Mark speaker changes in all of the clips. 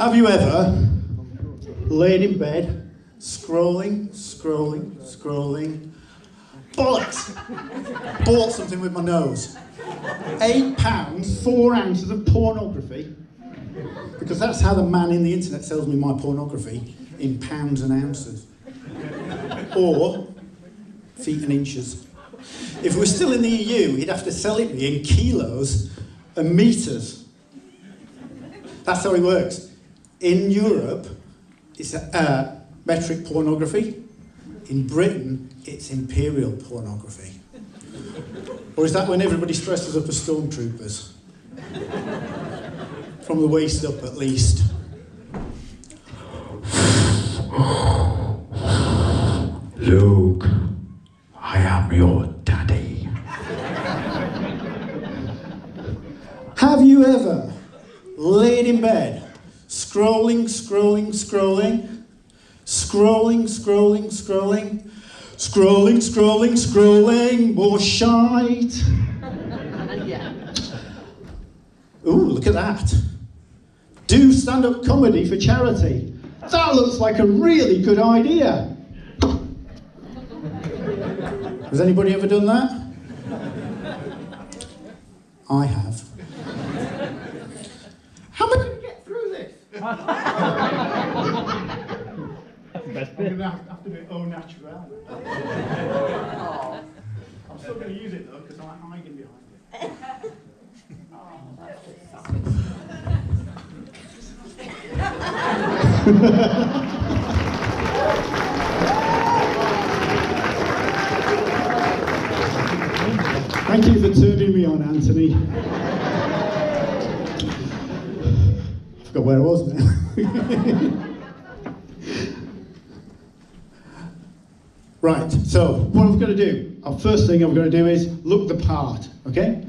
Speaker 1: Have you ever laid in bed, scrolling, bollocks! Bought something with my nose. £8, 4 ounces of pornography, because that's how the man in the internet sells me my pornography, in pounds and ounces. Or feet and inches. If we're still in the EU, he'd have to sell it me in kilos and metres. That's how it works. In Europe, it's metric pornography. In Britain, it's imperial pornography. Or is that when everybody dresses up as stormtroopers? From the waist up, at least.
Speaker 2: Luke, I am your daddy.
Speaker 1: Have you ever laid in bed, scrolling, more shite? Ooh, look at that. Do stand-up comedy for charity. That looks like a really good idea. Has anybody ever done that? I have. How am I going to get through this? I'm going to have to do it au naturel. I'm still going to use it though, because I'm hiding behind it. Thank you for turning me on, Anthony. I forgot where I was now. Right, so what I'm going to do, first thing I'm going to do is look the part, okay?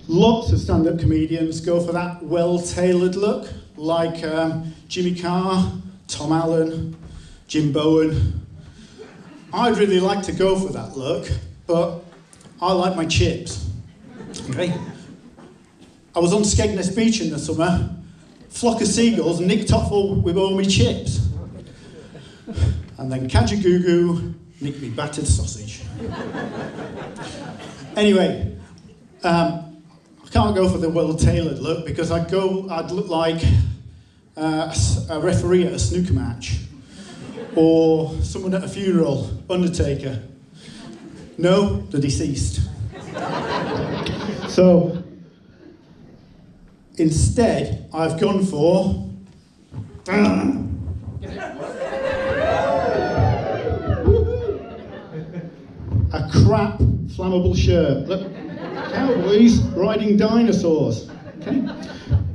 Speaker 1: Lots of stand-up comedians go for that well-tailored look, like Jimmy Carr, Tom Allen, Jim Bowen. I'd really like to go for that look, but I like my chips, okay? I was on Skegness Beach in the summer, flock of seagulls nicked off with all my chips. And then Kajagoogoo nicked me battered sausage. Anyway, I can't go for the well-tailored look because I'd look like a referee at a snooker match or someone at a funeral, undertaker. No, the deceased. So, instead, I've gone for a crap flammable shirt. Look, cowboys riding dinosaurs. Okay?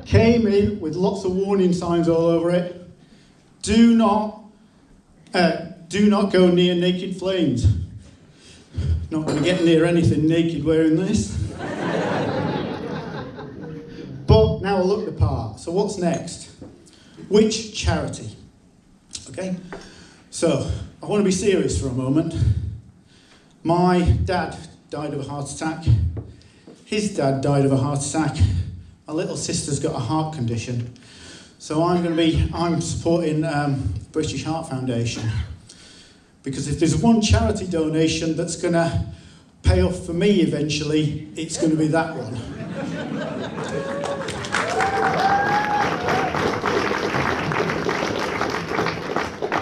Speaker 1: Came in with lots of warning signs all over it. Do not go near naked flames. Not going to get near anything naked wearing this. But now I look the part. So what's next? Which charity? Okay? So, I want to be serious for a moment. My dad died of a heart attack. His dad died of a heart attack. My little sister's got a heart condition. So I'm supporting British Heart Foundation. Because if there's one charity donation that's going to pay off for me eventually, it's going to be that one.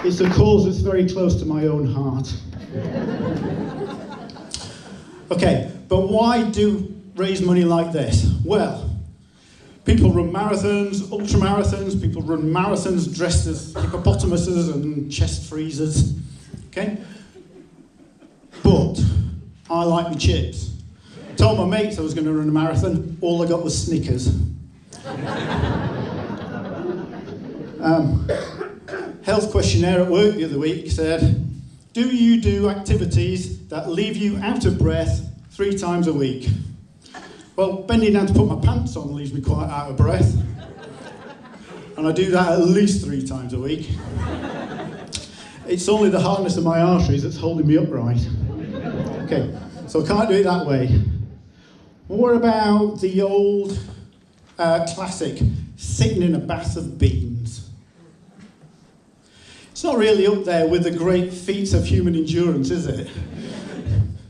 Speaker 1: It's a cause that's very close to my own heart. Okay, but why do raise money like this? Well, people run marathons, ultramarathons, people run marathons dressed as hippopotamuses and chest freezers. Okay? But I like my chips. Told my mates I was going to run a marathon, all I got was Snickers. Health questionnaire at work the other week said, do you do activities that leave you out of breath 3 times a week? Well, bending down to put my pants on leaves me quite out of breath. And I do that at least 3 times a week. It's only the hardness of my arteries that's holding me upright. Okay, so I can't do it that way. What about the old classic, sitting in a bath of beans? It's not really up there with the great feats of human endurance, is it?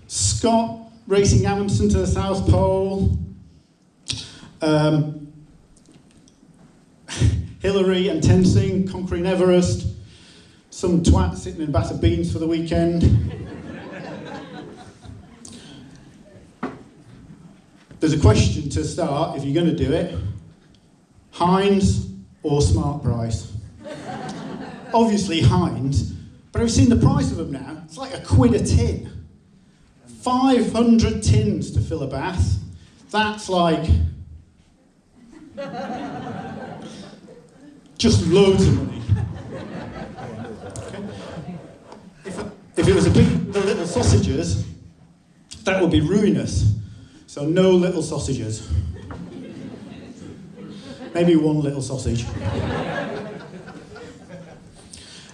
Speaker 1: Scott racing Amundsen to the South Pole. Hillary and Tenzing conquering Everest. Some twat sitting in a vat of beans for the weekend. There's a question to start, if you're going to do it. Heinz or Smart Price? Obviously Heinz, but have you seen the price of them now? It's like £1 a tin. 500 tins to fill a bath. That's like just loads of money. Okay. If it was the little sausages, that would be ruinous. So no little sausages. Maybe one little sausage.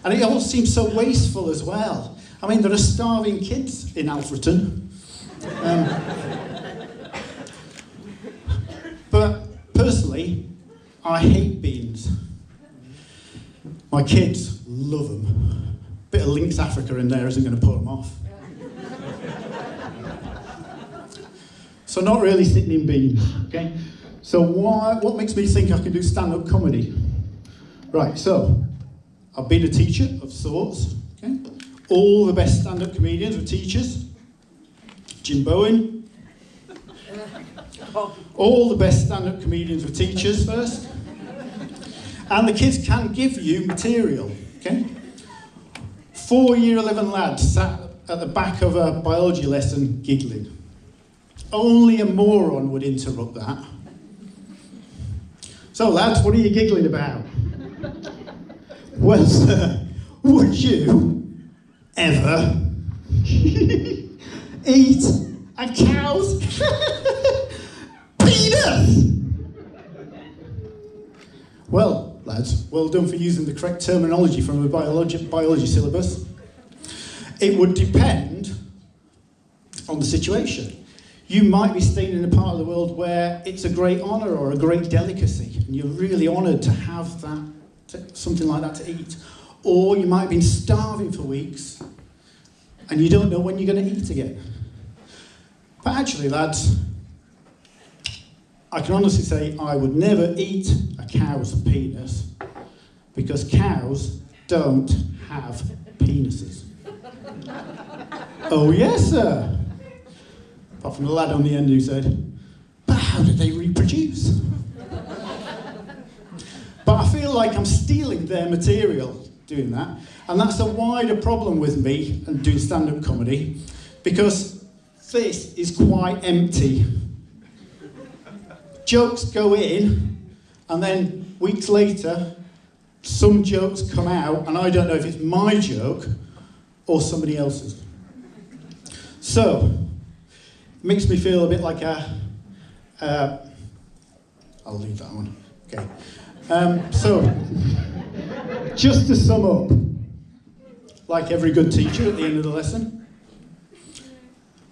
Speaker 1: And it all seems so wasteful as well. I mean, there are starving kids in Alfreton. But personally, I hate beans. My kids love them. Bit of Lynx Africa in there isn't going to put them off. So not really sitting in beans, okay? So what makes me think I can do stand-up comedy? Right, so I've been a teacher of sorts, okay? All the best stand-up comedians were teachers. Jim Bowen. All the best stand-up comedians were teachers first. And the kids can give you material, okay? 4 Year 11 lads sat at the back of a biology lesson giggling. Only a moron would interrupt that. So lads, what are you giggling about? Well, sir, would you ever eat a cow's penis? Well, lads, well done for using the correct terminology from a biology syllabus. It would depend on the situation. You might be staying in a part of the world where it's a great honour or a great delicacy, and you're really honoured to have that, something like that to eat. Or you might have been starving for weeks, and you don't know when you're going to eat again. But actually, lads, I can honestly say I would never eat a cow's penis, because cows don't have penises. Oh yes, sir. Apart from the lad on the end who said, but how did they reproduce? But I feel like I'm stealing their material doing that, and that's a wider problem with me and doing stand-up comedy, because this is quite empty. Jokes go in, and then weeks later, some jokes come out, and I don't know if it's my joke or somebody else's. So, it makes me feel a bit like I'll leave that one. Okay. So, just to sum up, like every good teacher at the end of the lesson.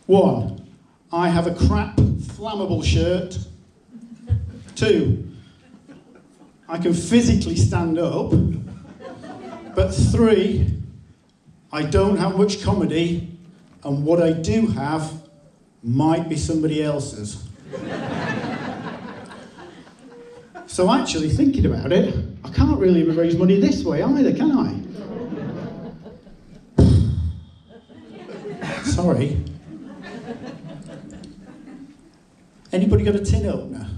Speaker 1: 1, I have a crap, flammable shirt. 2, I can physically stand up. But 3, I don't have much comedy, and what I do have might be somebody else's. So actually, thinking about it, I can't really raise money this way either, can I? Sorry. Anybody got a tin opener?